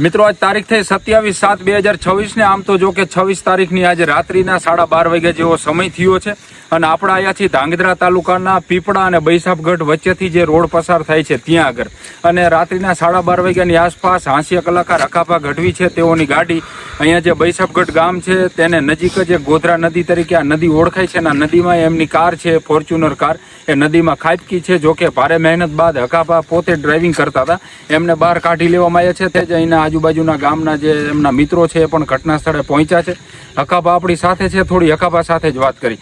મિત્રો આજ તારીખ થઈ 27/7/2026 ને આમ તો જો કે 26 તારીખની આજે રાત્રિના 12:30 વાગ્યા જેવો સમય થયો છે અને આપણે આવ્યા છીએ ધાંગધ્રા તાલુકાના પીપળા અને બૈસાપગઢ વચ્ચેથી જે રોડ પસાર થાય છે ત્યાં આગળ અને રાત્રિના 12:30 વાગ્યાની આસપાસ હાંસિયા કલાકાર અખાપા ગઢવી છે તેઓની ગાડી અહીંયા જે બૈસાપગઢ ગામ છે તેને નજીક જ ગોધરા નદી તરીકે આ નદી ઓળખાય છે અને આ નદીમાં એમની કાર છે ફોર્ચ્યુનર કાર એ નદીમાં ખાબકી છે. જો કે ભારે મહેનત બાદ અખાપા પોતે ડ્રાઇવિંગ કરતા હતા એમને બહાર કાઢી લેવામાં આવ્યા છે. તે જ અહીંના આજુબાજુના ગામના જે એમના મિત્રો છે એ પણ ઘટના સ્થળે પહોંચ્યા છે. અખાપા આપણી સાથે છે, થોડી અખાપા સાથે જ વાત કરી.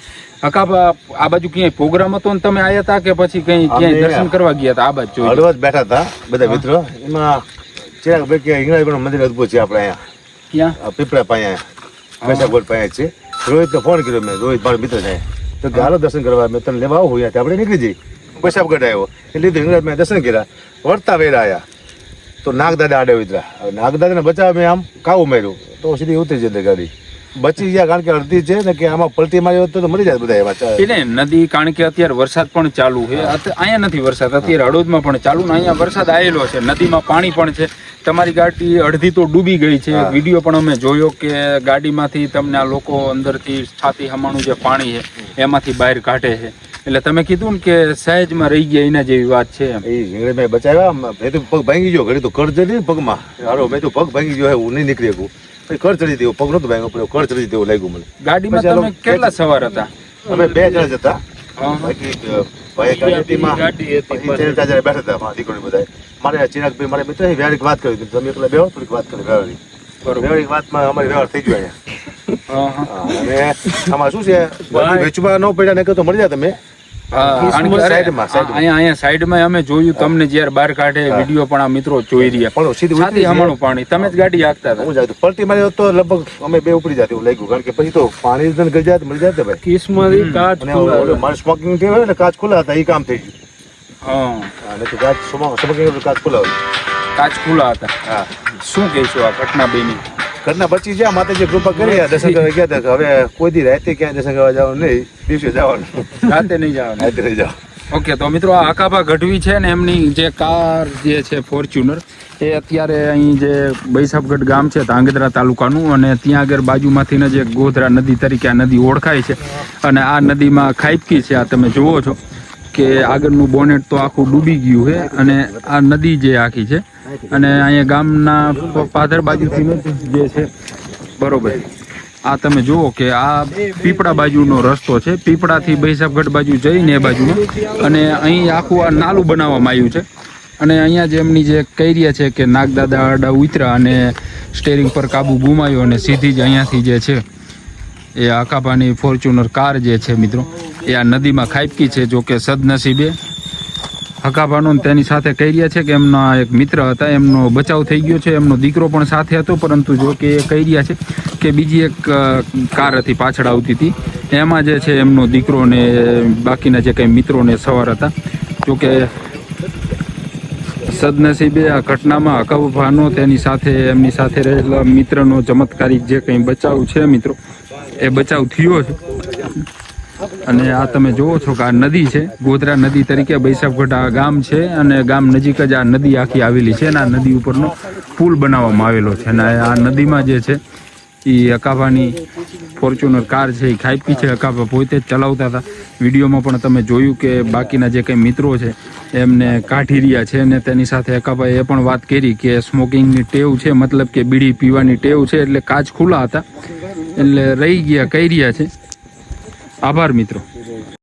અખાપા, આ બાજુ ક્યાંય પ્રોગ્રામ હતો ને તમે આવ્યા હતા કે પછી ક્યાંય દર્શન કરવા ગયા હતા? આ બાજુ હળવદ બેઠા હતા બધા મિત્રો. એમાં ચિરાગ ભાઈ કે હિંગળાજી મંદિર અદભુત છે આપણે અહીંયા ક્યાં પીપળા પાયા બૈસાપગઢ પાયા છે. રોહિતને ફોન કર્યો મેં, રોહિત મારો મિત્ર છે તો કે હાલો દર્શન કરવા. મેં તને લેવા આવું અહીંયા આપણે નીકળી જઈ. બૈસાપગઢ આવ્યો એટલે હિંગળાજ મેં દર્શન કર્યા. વળતા વેરા આવ્યા તો નાગદાદા આડે ઉતરા. નાગદાદાને બચાવવા મેં આમ કાવું માર્યું તો સીધી ઉતરી જતી ગાડી. બચી ગયા કારણ કે અડધી છે ને કે આમાં પલટી મારી તો મરી જાય બધા એમાં. નદી કારણ કે અત્યારે વરસાદ પણ ચાલુ છે. અહીંયા નથી વરસાદ, અત્યારે હળવદમાં પણ ચાલુ ને અહીંયા વરસાદ આવેલો છે, નદીમાં પાણી પણ છે. તમારી ગાડી અડધી તો ડૂબી ગઈ છે. વિડીયો પણ અમે જોયો કે ગાડીમાંથી તમને આ લોકો અંદરથી છાતી હમાણું જે પાણી છે એમાંથી બહાર કાઢે છે. એટલે તમે કીધું ને કે સહેજમાં રહી ગયા એના જેવી વાત છે. એ મેં બચાવ્યા. મેં તો પગ ભાંગી ગયો, ઘડી તો કર ચડી પગમાં. હારો મેં તો પગ ભાંગી ગયો, હું નહીં નીકળી શકું. કર ચડી દેવું, પગ નતો ભાંગ્યો, કર ચડી દેવું લાગ્યું મને. ગાડીમાં તમે કેટલા સવાર હતા? અમે 2 જણા જ હતા. બાકી ભાઈ ગાડીમાં બેઠા હતા દીકરી બધા. મારે ચિરાગભાઈ મારા મિત્ર વ્યવહારિક વાત કરી તમે એકલા બેહો, થોડીક વાત કરી વ્યવહારિક. વ્યવહારિક વાતમાં અમારી વ્યવહાર થઈ ગયો અહીંયા. અને આમાં શું છે વેચવા ન પડ્યા ને તો મળી જાય તમે. અહીંયા સાઈડમાં અમે જોયું તમને જયારે બહાર કાઢે વિડીયો પણ આ મિત્રો જોઈ રહ્યા. સીધી હમણાં પાણી તમે જ ગાડી હાંકતા હતા. પલટી મારી તો લગભગ અમે બે ઉપડી જાય એવું લાગ્યું કારણ કે પછી તો પાણી ગઈ જાય મળી જાય ભાઈ. કિસ્મતી કાચ મારે સ્મોકિંગ થયું હોય ને કાચ ખુલ્લા હતા એ કામ થઈ ગયું. કાચ ખુલ્લા કાચ ખુલ્લા હતા. હા, શું કહીશું આ ઘટના બેની? ઘરના બચી જ્યાં માતાજી કૃપા કરી દર્શન કરવા ગયા હતા. હવે કોઈ દી રાતે ક્યાંય દર્શન કરવા જવાનું નહીં, દિવસે જવાનું, રાતે નહીં જવાનું. રાતે નહીં જવાનું. ઓકે, તો મિત્રો આ અખાપા ગઢવી છે ને એમની જે કાર જે છે ફોર્ચ્યુનર એ અત્યારે અહીં જે બૈસાપગઢ ગામ છે ધાંગધ્રા તાલુકાનું અને ત્યાં આગળ બાજુમાંથી જે ગોધરા નદી તરીકે આ નદી ઓળખાય છે અને આ નદીમાં ખાબકી છે. આ તમે જુઓ છો કે આગળનું બોનેટ તો આખું ડૂબી ગયું છે અને આ નદી જે આખી છે અને અહીંયા ગામના પાદર બાજુથી જે છે બરોબર. આ તમે જુઓ કે આ પીપળા બાજુનો રસ્તો છે, પીપળાથી બૈસાપગઢ બાજુ જઈને એ બાજુમાં. અને અહીં આખું આ નાલું બનાવવામાં આવ્યું છે અને અહીંયા જે એમની જે કૈરિયા છે કે નાગદાદા આડા ઉતરા અને સ્ટેરિંગ પર કાબુ ગુમાયો અને સીધી જ અહીંયાથી જે છે એ અખાપાની ફોર્ચ્યુનર કાર જે છે મિત્રો એ આ નદીમાં ખાબકી છે. જો કે સદનસીબે અખાપાનો તેની સાથે કૈરિયા છે કે એમના એક મિત્ર હતા, એમનો બચાવ થઈ ગયો છે. એમનો દીકરો પણ સાથે હતો, પરંતુ જો કે એ કૈરિયા છે કે બીજી એક કાર હતી પાછળ આવતી હતી એમાં જે છે એમનો દીકરો ને બાકીના જે કંઈ મિત્રોને સવાર હતા. જો કે સદનસીબે આ ઘટનામાં અખાપાનો તેની સાથે એમની સાથે રહેલા મિત્રનો ચમત્કારિક જે કંઈ બચાવ છે મિત્રો એ બચાવ થયો છે. અને આ તમે જુઓ છો કે આ નદી છે ગોધરા નદી તરીકે બૈસાપગઢ આ ગામ છે અને ગામ નજીક જ આ નદી આખી આવેલી છે અને આ નદી ઉપરનો પુલ બનાવવામાં આવેલો છે. અને આ નદીમાં જે છે એ અખાપાની ફોર્ચ્યુનર કાર છે એ ખાબકી છે. અખાપા પોતે જ ચલાવતા હતા. વિડીયોમાં પણ તમે જોયું કે બાકીના જે કંઈ મિત્રો છે એમને કાઢી રહ્યા છે અને તેની સાથે અખાપાએ એ પણ વાત કરી કે સ્મોકિંગની ટેવ છે, મતલબ કે બીડી પીવાની ટેવ છે એટલે કાચ ખુલ્લા હતા એટલે રહી ગયા, કહી રહ્યા છે. આભાર મિત્રો.